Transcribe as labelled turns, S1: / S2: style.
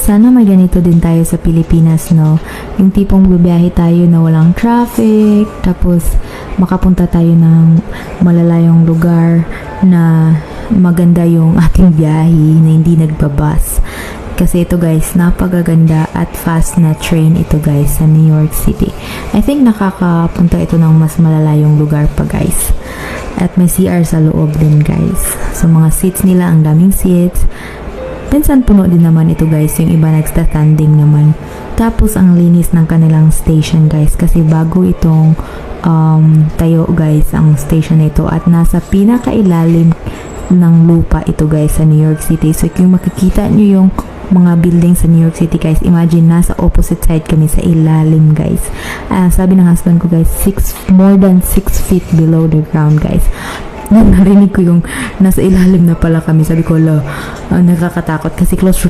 S1: Sana may ganito din tayo sa Pilipinas, no? Yung tipong bibiyahe tayo na walang traffic, tapos makapunta tayo ng malalayong lugar na maganda yung ating biyahe na hindi nagbabas. Kasi ito guys, napakaganda at fast na train ito guys sa New York City. I think nakakapunta ito ng mas malalayong lugar pa guys. At may CR sa loob din guys. So mga seats nila, ang daming seats. Minsan puno din naman ito guys, yung iba nagsta-standing naman. Tapos ang linis ng kanilang station guys, kasi bago itong tayo guys ang station na ito, at nasa pinakailalim ng lupa ito guys sa New York City. So kung makikita nyo yung mga building sa New York City guys, imagine nasa opposite side kami sa ilalim guys. Sabi ng husband ko guys, more than 6 feet below the ground guys. Nung narinig ko yung nasa ilalim na pala kami, sabi ko, nakakatakot kasi close